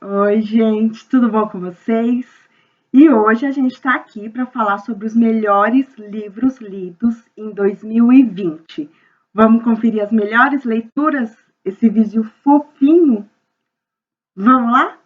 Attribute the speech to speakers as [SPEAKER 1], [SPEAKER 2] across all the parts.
[SPEAKER 1] Oi, gente, tudo bom com vocês? E hoje a gente está aqui para falar sobre os melhores livros lidos em 2020. Vamos conferir as melhores leituras? Esse vídeo fofinho? Vamos lá?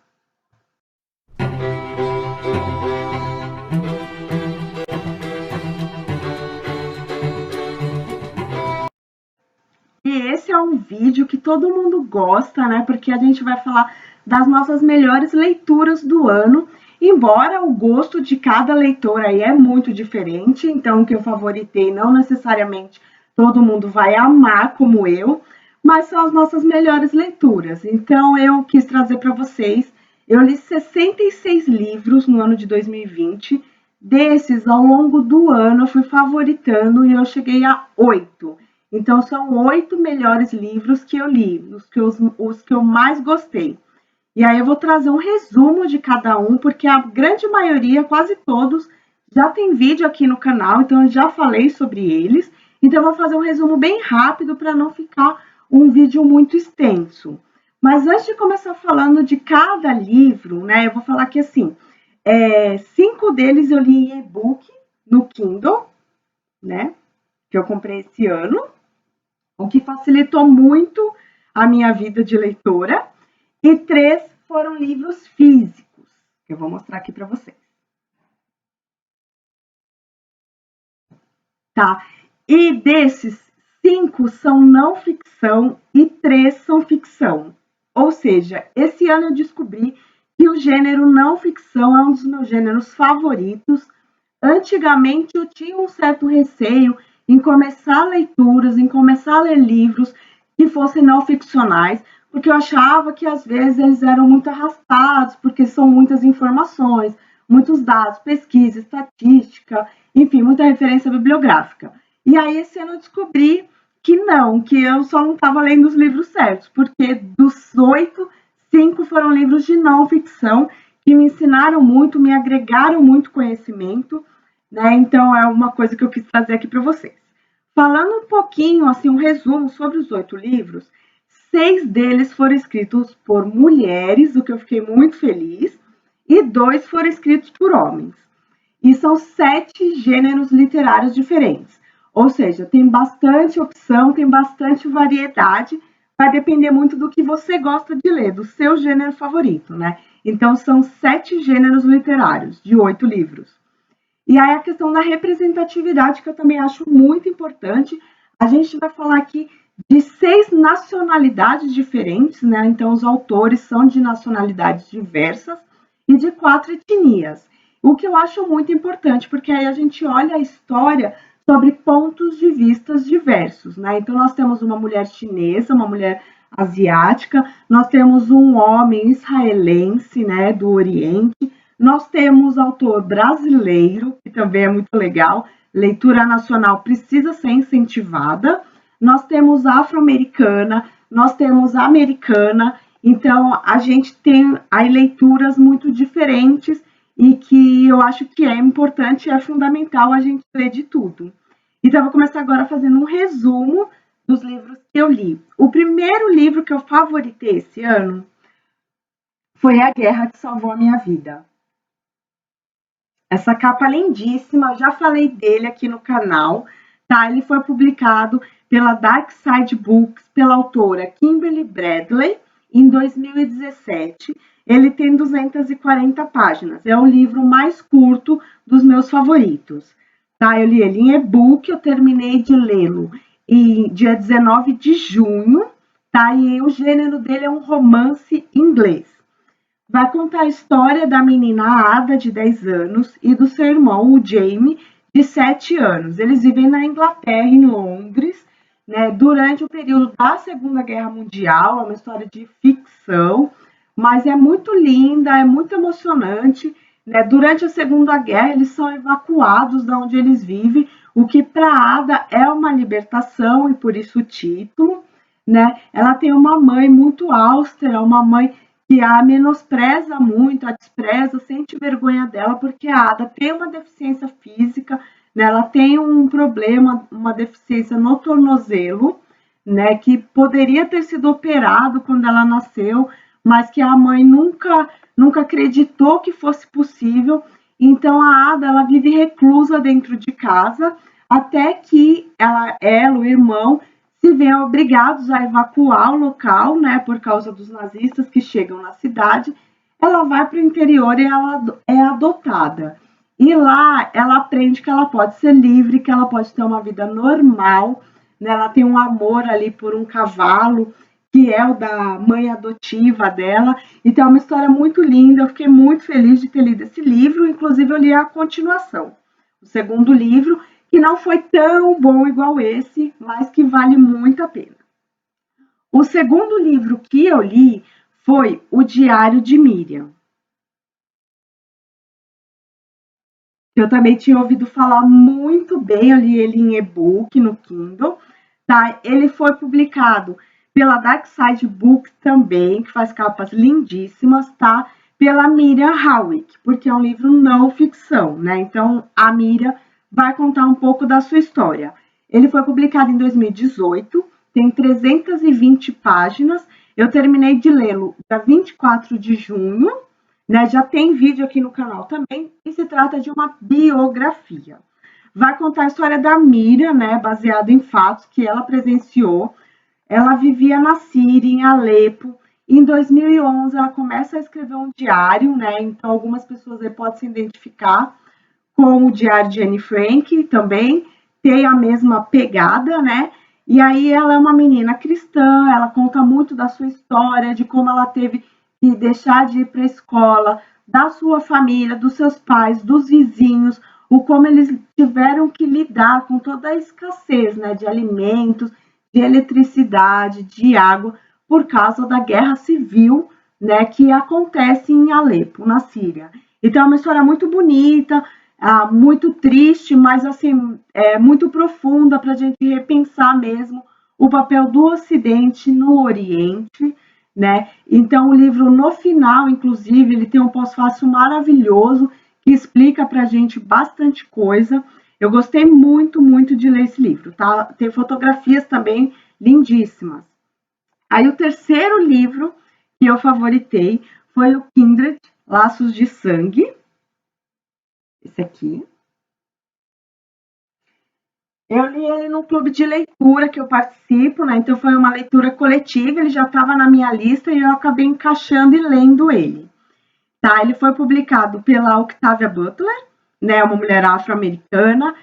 [SPEAKER 1] E esse é um vídeo que todo mundo gosta, né? Porque a gente vai falar das nossas melhores leituras do ano, embora o gosto de cada leitor aí é muito diferente, então o que eu favoritei não necessariamente todo mundo vai amar como eu, mas são as nossas melhores leituras. Então eu quis trazer para vocês, eu li 66 livros no ano de 2020, desses ao longo do ano eu fui favoritando e eu cheguei a 8. Então, são 8 melhores livros que eu li, os que eu mais gostei. E aí eu vou trazer um resumo de cada um, porque a grande maioria, quase todos, já tem vídeo aqui no canal, então eu já falei sobre eles. Então, eu vou fazer um resumo bem rápido para não ficar um vídeo muito extenso. Mas antes de começar falando de cada livro, né, eu vou falar que assim, 5 deles eu li em e-book no Kindle, né, que eu comprei esse ano, o que facilitou muito a minha vida de leitora. E 3 foram livros físicos, que eu vou mostrar aqui para vocês. Tá? E desses, 5 são não ficção e 3 são ficção. Ou seja, esse ano eu descobri que o gênero não ficção é um dos meus gêneros favoritos. Antigamente eu tinha um certo receio em começar leituras, em começar a ler livros que fossem não ficcionais, porque eu achava que às vezes eles eram muito arrastados, porque são muitas informações, muitos dados, pesquisa, estatística, enfim, muita referência bibliográfica. E aí esse ano eu descobri que não, que eu só não estava lendo os livros certos, porque dos 8, 5 foram livros de não ficção que me ensinaram muito, me agregaram muito conhecimento, né? Então é uma coisa que eu quis trazer aqui para vocês. Falando um pouquinho, assim, um resumo sobre os 8 livros, 6 deles foram escritos por mulheres, o que eu fiquei muito feliz, e 2 foram escritos por homens. E são 7 gêneros literários diferentes. Ou seja, tem bastante opção, tem bastante variedade, vai depender muito do que você gosta de ler, do seu gênero favorito, né? Então, são 7 gêneros literários, de 8 livros. E aí a questão da representatividade, que eu também acho muito importante. A gente vai falar aqui de 6 nacionalidades diferentes, né? Então, os autores são de nacionalidades diversas e de 4 etnias. O que eu acho muito importante, porque aí a gente olha a história sobre pontos de vistas diversos, né? Então, nós temos uma mulher chinesa, uma mulher asiática, nós temos um homem israelense, né, do Oriente, nós temos autor brasileiro, que também é muito legal, leitura nacional precisa ser incentivada, nós temos afro-americana, nós temos americana, então a gente tem aí leituras muito diferentes e que eu acho que é importante, é fundamental a gente ler de tudo. Então, eu vou começar agora fazendo um resumo dos livros que eu li. O primeiro livro que eu favoritei esse ano foi A Guerra que Salvou a Minha Vida. Essa capa lindíssima, eu já falei dele aqui no canal, tá? Ele foi publicado pela Dark Side Books, pela autora Kimberly Bradley, em 2017. Ele tem 240 páginas, é o livro mais curto dos meus favoritos. Tá? Eu li ele em e-book, eu terminei de lê-lo em dia 19 de junho, tá? E o gênero dele é um romance inglês. Vai contar a história da menina Ada, de 10 anos, e do seu irmão, o Jamie, de 7 anos. Eles vivem na Inglaterra, em Londres, né, durante o período da Segunda Guerra Mundial. É uma história de ficção, mas é muito linda, é muito emocionante. Né? Durante a Segunda Guerra, eles são evacuados de onde eles vivem, o que para Ada é uma libertação, e por isso o título. Né? Ela tem uma mãe muito austera, uma mãe que a menospreza muito, a despreza, sente vergonha dela, porque a Ada tem uma deficiência física, né? Ela tem um problema, uma deficiência no tornozelo, né? Que poderia ter sido operado quando ela nasceu, mas que a mãe nunca acreditou que fosse possível. Então a Ada, ela vive reclusa dentro de casa até que ela, o irmão, se veem obrigados a evacuar o local, né, por causa dos nazistas que chegam na cidade. Ela vai para o interior e ela é adotada. E lá ela aprende que ela pode ser livre, que ela pode ter uma vida normal, né? Ela tem um amor ali por um cavalo, que é o da mãe adotiva dela. Então é uma história muito linda, eu fiquei muito feliz de ter lido esse livro, inclusive eu li a continuação, o segundo livro, que não foi tão bom igual esse, mas que vale muito a pena. O segundo livro que eu li foi O Diário de Miriam. Eu também tinha ouvido falar muito bem, eu li ele em e-book no Kindle, tá? Ele foi publicado pela Dark Side Books também, que faz capas lindíssimas, tá? Pela Miriam Howick, porque é um livro não ficção, né? Então a Miriam vai contar um pouco da sua história. Ele foi publicado em 2018, tem 320 páginas. Eu terminei de lê-lo dia 24 de junho, né? Já tem vídeo aqui no canal também, e se trata de uma biografia. Vai contar a história da Miriam, né, baseado em fatos que ela presenciou. Ela vivia na Síria, em Alepo. Em 2011, ela começa a escrever um diário, né? Então, algumas pessoas aí podem se identificar com o diário de Anne Frank também, tem a mesma pegada, né? E aí ela é uma menina cristã, ela conta muito da sua história, de como ela teve que deixar de ir para a escola, da sua família, dos seus pais, dos vizinhos, o como eles tiveram que lidar com toda a escassez, né, de alimentos, de eletricidade, de água, por causa da guerra civil, né, que acontece em Alepo, na Síria. Então é uma história muito bonita, muito triste, mas assim, muito profunda para a gente repensar mesmo o papel do Ocidente no Oriente, né? Então o livro no final, inclusive, ele tem um pós-fácil maravilhoso que explica para a gente bastante coisa. Eu gostei muito, muito de ler esse livro, tá? Tem fotografias também lindíssimas. Aí o terceiro livro que eu favoritei foi o Kindred, Laços de Sangue. Esse aqui. Eu li ele num clube de leitura que eu participo, né? Então foi uma leitura coletiva, ele já estava na minha lista e eu acabei encaixando e lendo ele. Tá? Ele foi publicado pela Octavia Butler, né? Uma mulher afro-americana,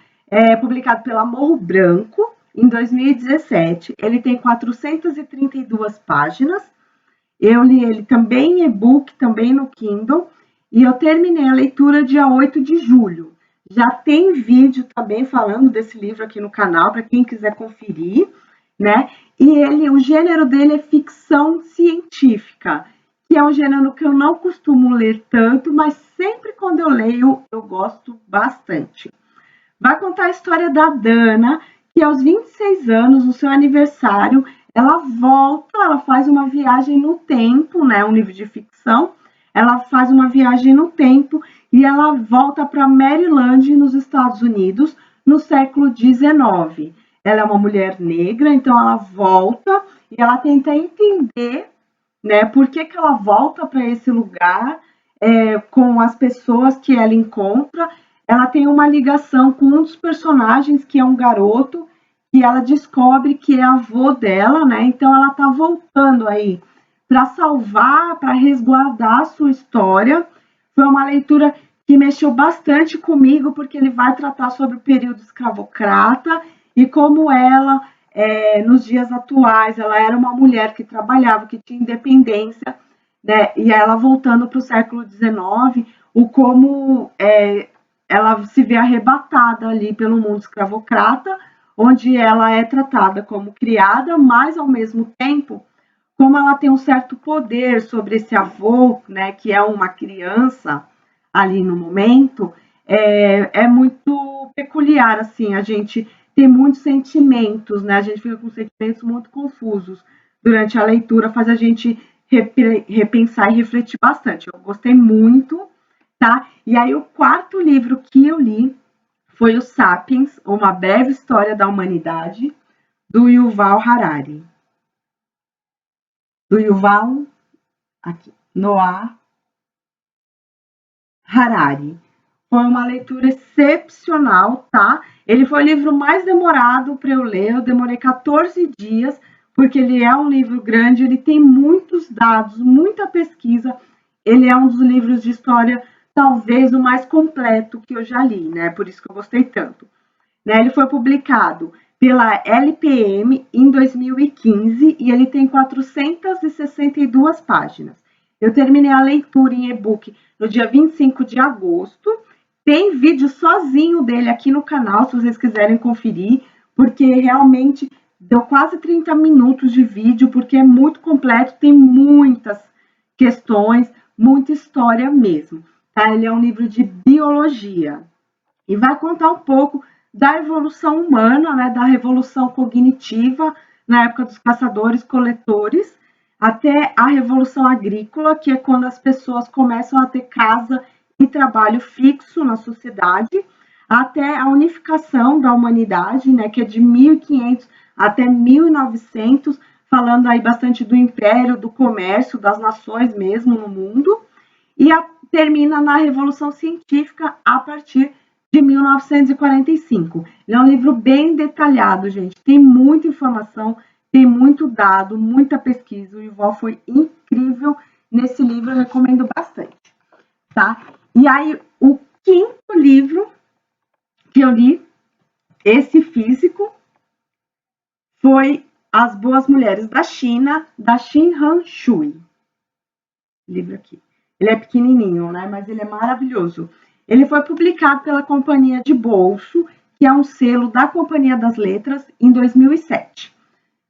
[SPEAKER 1] publicado pela Morro Branco em 2017. Ele tem 432 páginas. Eu li ele também em e-book, também no Kindle, e eu terminei a leitura dia 8 de julho. Já tem vídeo também falando desse livro aqui no canal, para quem quiser conferir, né? E o gênero dele é ficção científica, que é um gênero que eu não costumo ler tanto, mas sempre quando eu leio, eu gosto bastante. Vai contar a história da Dana, que aos 26 anos, no seu aniversário, ela volta, ela faz uma viagem no tempo, né? Um livro de ficção. Ela faz uma viagem no tempo e ela volta para Maryland, nos Estados Unidos, no século XIX. Ela é uma mulher negra, então ela volta e ela tenta entender, né, por que ela volta para esse lugar, com as pessoas que ela encontra. Ela tem uma ligação com um dos personagens, que é um garoto, que ela descobre que é avô dela, né? Então ela tá voltando aí para salvar, para resguardar a sua história. Foi uma leitura que mexeu bastante comigo, porque ele vai tratar sobre o período escravocrata e como ela, nos dias atuais, ela era uma mulher que trabalhava, que tinha independência, né? E ela voltando para o século XIX, o como ela se vê arrebatada ali pelo mundo escravocrata, onde ela é tratada como criada, mas ao mesmo tempo, como ela tem um certo poder sobre esse avô, né, que é uma criança ali no momento, é muito peculiar, assim, a gente tem muitos sentimentos, né, a gente fica com sentimentos muito confusos durante a leitura, faz a gente repensar e refletir bastante. Eu gostei muito, tá? E aí o quarto livro que eu li foi o Sapiens, Uma Breve História da Humanidade, do Yuval Harari. Do Yuval aqui, Noah Harari. Foi uma leitura excepcional, tá? Ele foi o livro mais demorado para eu ler, eu demorei 14 dias, porque ele é um livro grande, ele tem muitos dados, muita pesquisa, ele é um dos livros de história, talvez o mais completo que eu já li, né? Por isso que eu gostei tanto. Né? Ele foi publicado pela LPM em 2015 e ele tem 462 páginas. Eu terminei a leitura em e-book no dia 25 de agosto. Tem vídeo sozinho dele aqui no canal, se vocês quiserem conferir, porque realmente deu quase 30 minutos de vídeo, porque é muito completo, tem muitas questões, muita história mesmo. Tá? Ele é um livro de biologia e vai contar um pouco da evolução humana, né, da revolução cognitiva na época dos caçadores-coletores, até a revolução agrícola, que é quando as pessoas começam a ter casa e trabalho fixo na sociedade, até a unificação da humanidade, né, que é de 1500 até 1900, falando aí bastante do império, do comércio, das nações mesmo no mundo, e termina na Revolução Científica a partir de 1945. Ele é um livro bem detalhado, gente. Tem muita informação, tem muito dado, muita pesquisa. O Yuval foi incrível nesse livro, eu recomendo bastante, tá? E aí, o quinto livro que eu li, esse físico, foi As Boas Mulheres da China, da Xin Han Shui. Livro aqui. Ele é pequenininho, né? Mas ele é maravilhoso. Ele foi publicado pela Companhia de Bolso, que é um selo da Companhia das Letras, em 2007.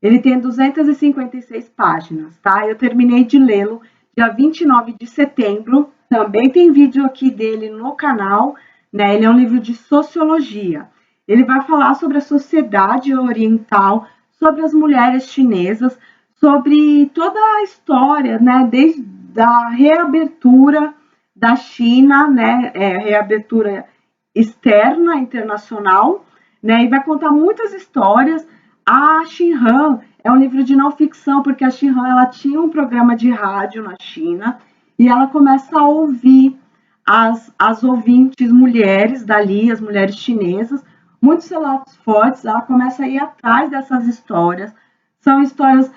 [SPEAKER 1] Ele tem 256 páginas, tá? Eu terminei de lê-lo dia 29 de setembro. Também tem vídeo aqui dele no canal, né? Ele é um livro de sociologia. Ele vai falar sobre a sociedade oriental, sobre as mulheres chinesas, sobre toda a história, né? Desde a reabertura da China, né? Reabertura externa, internacional, né? E vai contar muitas histórias. A Xin Han é um livro de não ficção, porque a Xin Han ela tinha um programa de rádio na China e ela começa a ouvir as ouvintes mulheres dali, as mulheres chinesas, muitos relatos fortes, ela começa a ir atrás dessas histórias. São histórias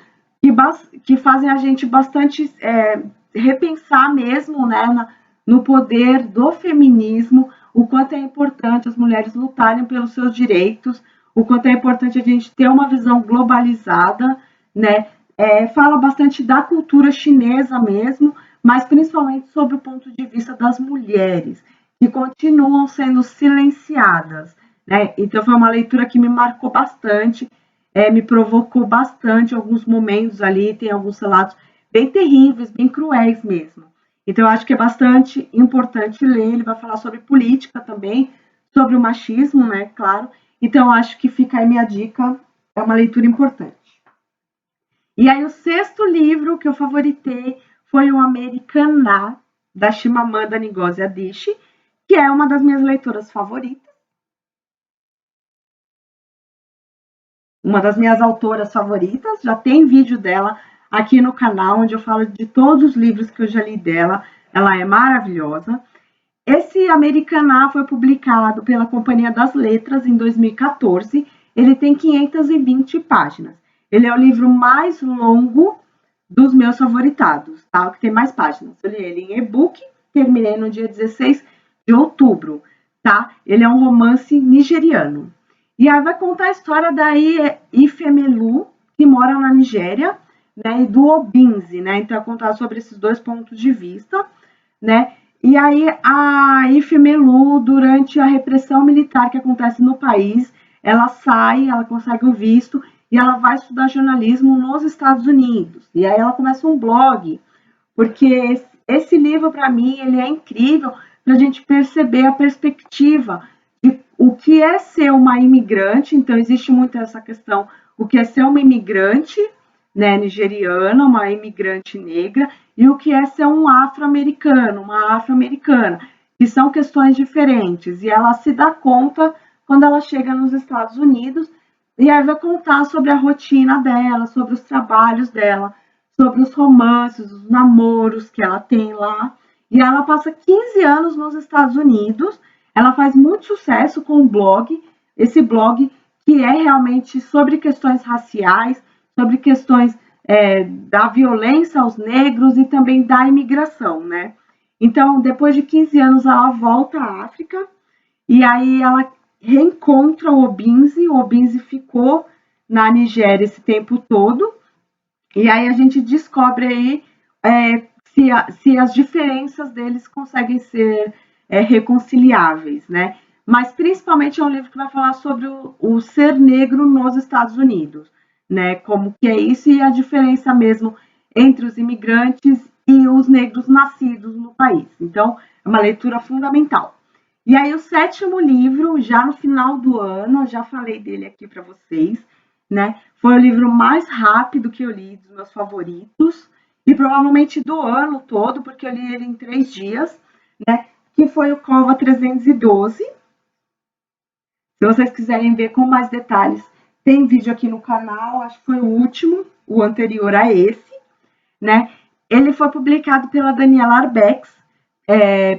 [SPEAKER 1] que fazem a gente bastante repensar mesmo, né, no poder do feminismo, o quanto é importante as mulheres lutarem pelos seus direitos, o quanto é importante a gente ter uma visão globalizada, né? Fala bastante da cultura chinesa mesmo, mas principalmente sobre o ponto de vista das mulheres, que continuam sendo silenciadas, né? Então foi uma leitura que me marcou bastante, me provocou bastante alguns momentos ali, tem alguns relatos bem terríveis, bem cruéis mesmo. Então, eu acho que é bastante importante ler. Ele vai falar sobre política também, sobre o machismo, né? Claro. Então, eu acho que fica aí minha dica, é uma leitura importante. E aí, o sexto livro que eu favoritei foi o Americaná, da Chimamanda Ngozi Adichie, que é uma das minhas leitoras favoritas. Uma das minhas autoras favoritas, já tem vídeo dela aqui no canal, onde eu falo de todos os livros que eu já li dela. Ela é maravilhosa. Esse Americaná foi publicado pela Companhia das Letras em 2014. Ele tem 520 páginas. Ele é o livro mais longo dos meus favoritados, tá? O que tem mais páginas. Eu li ele em e-book, terminei no dia 16 de outubro, tá? Ele é um romance nigeriano. E aí vai contar a história da Ifemelu, que mora na Nigéria, né, e do Obinze, né? Então, vai contar sobre esses dois pontos de vista, né? E aí a Ifemelu, durante a repressão militar que acontece no país, ela sai, ela consegue o visto e ela vai estudar jornalismo nos Estados Unidos. E aí ela começa um blog, porque esse livro, para mim, ele é incrível para a gente perceber a perspectiva de o que é ser uma imigrante. Então, existe muito essa questão, o que é ser uma imigrante, né, nigeriana, uma imigrante negra, e o que é ser um afro-americano, uma afro-americana, que são questões diferentes. E ela se dá conta quando ela chega nos Estados Unidos, e aí vai contar sobre a rotina dela, sobre os trabalhos dela, sobre os romances, os namoros que ela tem lá. E ela passa 15 anos nos Estados Unidos. Ela faz muito sucesso com o blog, esse blog que é realmente sobre questões raciais, sobre questões da violência aos negros e também da imigração, né? Então, depois de 15 anos, ela volta à África e aí ela reencontra o Obinze ficou na Nigéria esse tempo todo, e aí a gente descobre aí se as diferenças deles conseguem ser reconciliáveis, né? Mas principalmente é um livro que vai falar sobre o ser negro nos Estados Unidos, né? Como que é isso e a diferença mesmo entre os imigrantes e os negros nascidos no país. Então, é uma leitura fundamental. E aí, o sétimo livro, já no final do ano, eu já falei dele aqui para vocês, né? Foi o livro mais rápido que eu li, dos meus favoritos, e provavelmente do ano todo, porque eu li ele em 3 dias, né? Que foi o Cova 312. Se vocês quiserem ver com mais detalhes, tem vídeo aqui no canal, acho que foi o último, o anterior a esse, né? Ele foi publicado pela Daniela Arbex,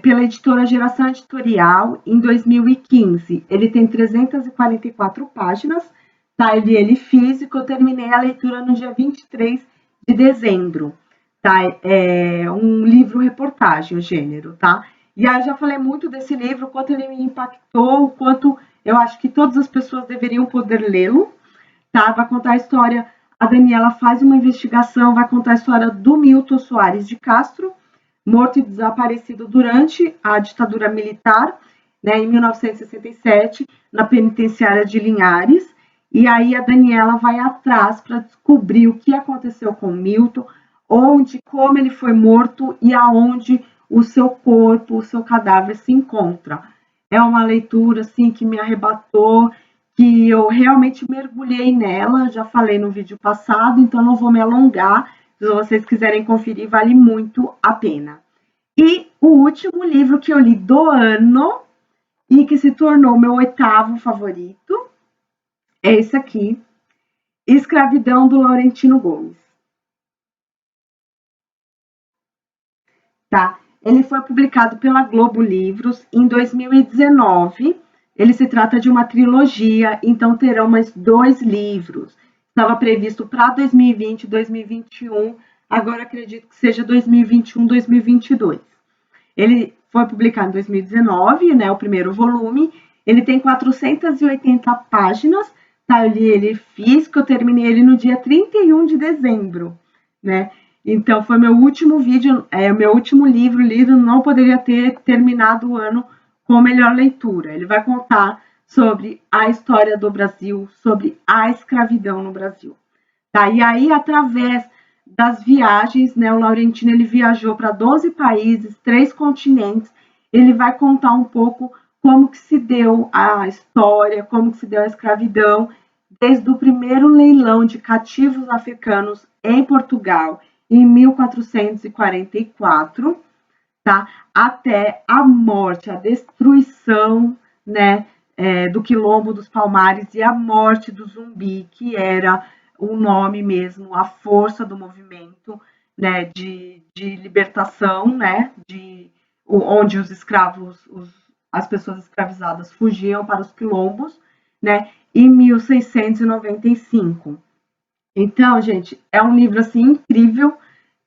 [SPEAKER 1] pela editora Geração Editorial, em 2015. Ele tem 344 páginas, tá? Ele físico, eu terminei a leitura no dia 23 de dezembro, tá? É um livro-reportagem, o gênero, tá? E aí eu já falei muito desse livro, o quanto ele me impactou, o quanto eu acho que todas as pessoas deveriam poder lê-lo, tá? Vai contar a história, a Daniela faz uma investigação, vai contar a história do Milton Soares de Castro, morto e desaparecido durante a ditadura militar, né, em 1967, na penitenciária de Linhares. E aí a Daniela vai atrás para descobrir o que aconteceu com Milton, onde, como ele foi morto e aonde o seu corpo, o seu cadáver se encontra. É uma leitura assim que me arrebatou, que eu realmente mergulhei nela, já falei no vídeo passado, então não vou me alongar. Se vocês quiserem conferir, vale muito a pena. E o último livro que eu li do ano e que se tornou meu 8º favorito é esse aqui, Escravidão, do Laurentino Gomes. Tá? Ele foi publicado pela Globo Livros em 2019. Ele se trata de uma trilogia, então terão mais 2 livros. Estava previsto para 2020 e 2021, agora acredito que seja 2021, 2022. Ele foi publicado em 2019, né, o primeiro volume. Ele tem 480 páginas, tá? Eu li ele físico, eu terminei ele no dia 31 de dezembro, né? Então, foi meu último vídeo, meu último livro lido, não poderia ter terminado o ano com melhor leitura. Ele vai contar sobre a história do Brasil, sobre a escravidão no Brasil. Tá? E aí, através das viagens, né, o Laurentino ele viajou para 12 países, 3 continentes, ele vai contar um pouco como que se deu a história, como que se deu a escravidão, desde o primeiro leilão de cativos africanos em Portugal, em 1444, tá? Até a morte, a destruição, né, do Quilombo dos Palmares e a morte do Zumbi, que era o nome mesmo, a força do movimento, né, de libertação, né, onde os escravos, as pessoas escravizadas fugiam para os quilombos, né, em 1695. Então, gente, é um livro assim incrível,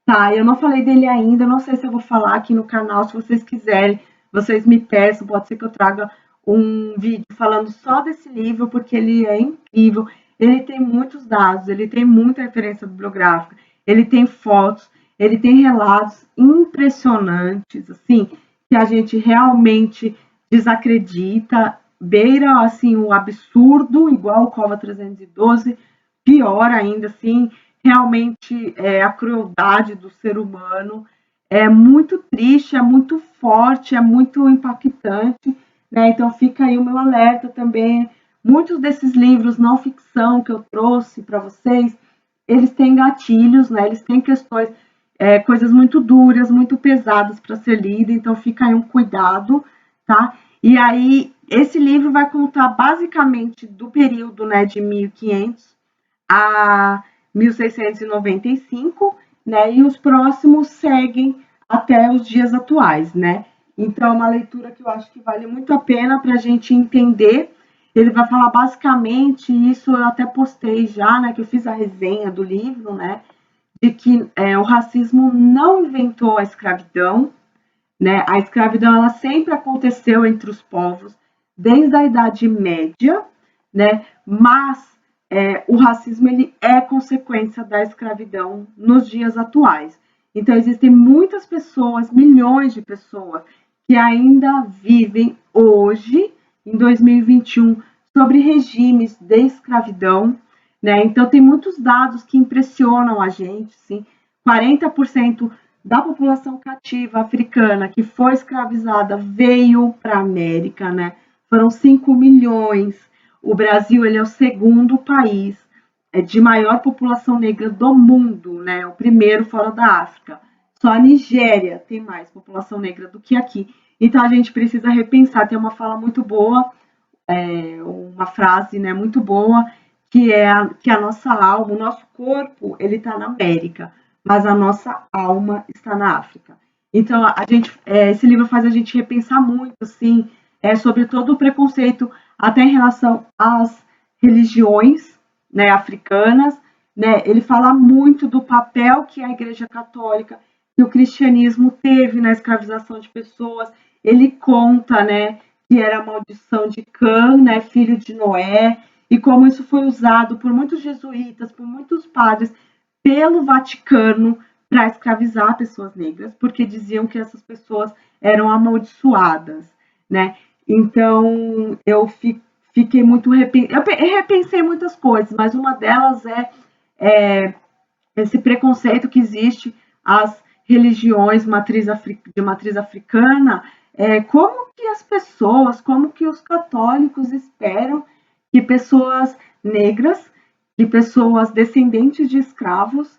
[SPEAKER 1] tá? Eu não falei dele ainda, não sei se eu vou falar aqui no canal, se vocês quiserem, vocês me peçam, pode ser que eu traga um vídeo falando só desse livro, porque ele é incrível, ele tem muitos dados, ele tem muita referência bibliográfica, ele tem fotos, ele tem relatos impressionantes, assim, que a gente realmente desacredita, beira, assim, o absurdo, igual o Cova 312, pior ainda, assim, realmente a crueldade do ser humano é muito triste, é muito forte, é muito impactante, né? Então fica aí o meu alerta também. Muitos desses livros não ficção que eu trouxe para vocês, eles têm gatilhos, né? Eles têm questões, coisas muito duras, muito pesadas para ser lido, então fica aí um cuidado, tá? E aí esse livro vai contar basicamente do período, né, de 1500 a 1695, né? E os próximos seguem até os dias atuais, né? Então, é uma leitura que eu acho que vale muito a pena para a gente entender. Ele vai falar basicamente, isso eu até postei já, né? Que eu fiz a resenha do livro, né? De que o racismo não inventou a escravidão, né? A escravidão ela sempre aconteceu entre os povos desde a Idade Média, né? Mas o racismo ele é consequência da escravidão nos dias atuais. Então existem muitas pessoas, milhões de pessoas que ainda vivem hoje, em 2021, sobre regimes de escravidão, né? Então tem muitos dados que impressionam a gente, sim. 40% da população cativa africana que foi escravizada veio para a América, né? Foram 5 milhões. O Brasil ele é o segundo país de maior população negra do mundo, né? O primeiro fora da África. Só a Nigéria tem mais população negra do que aqui. Então a gente precisa repensar. Tem uma fala muito boa, uma frase, né, muito boa, que é que a nossa alma, o nosso corpo, ele está na América, mas a nossa alma está na África. Então, esse livro faz a gente repensar muito, assim, sobre todo o preconceito, até em relação às religiões, né, africanas, né? Ele fala muito do papel que a Igreja Católica e o cristianismo teve na escravização de pessoas. Ele conta, né, que era a maldição de Cã, né, filho de Noé, e como isso foi usado por muitos jesuítas, por muitos padres, pelo Vaticano para escravizar pessoas negras, porque diziam que essas pessoas eram amaldiçoadas, né? Então eu fiquei muito eu repensei muitas coisas, mas uma delas é esse preconceito que existe às religiões de matriz africana, como que as pessoas, como que os católicos esperam que pessoas negras, que pessoas descendentes de escravos,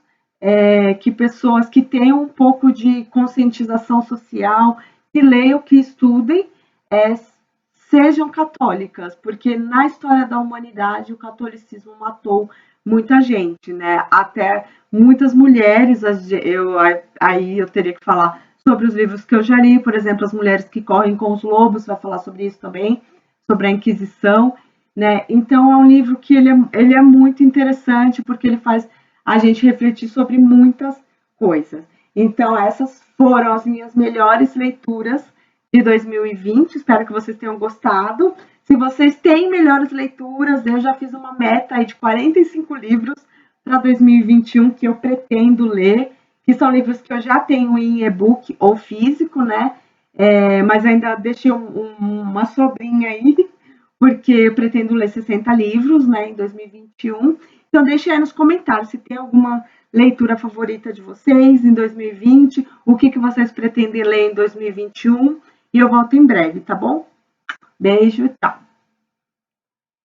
[SPEAKER 1] que pessoas que tenham um pouco de conscientização social, que leiam, que estudem, sejam católicas, porque na história da humanidade o catolicismo matou muita gente, né? Até muitas mulheres, aí eu teria que falar sobre os livros que eu já li, por exemplo, As Mulheres que Correm com os Lobos, vai falar sobre isso também, sobre a Inquisição, né? Então é um livro que ele é muito interessante, porque ele faz a gente refletir sobre muitas coisas. Então essas foram as minhas melhores leituras de 2020, espero que vocês tenham gostado. Se vocês têm melhores leituras, eu já fiz uma meta aí de 45 livros para 2021 que eu pretendo ler, que são livros que eu já tenho em e-book ou físico, né? Mas ainda deixei uma sobrinha aí, porque eu pretendo ler 60 livros, né, em 2021. Então deixe aí nos comentários se tem alguma leitura favorita de vocês em 2020, o que vocês pretendem ler em 2021, e eu volto em breve, tá bom? Beijo, tchau!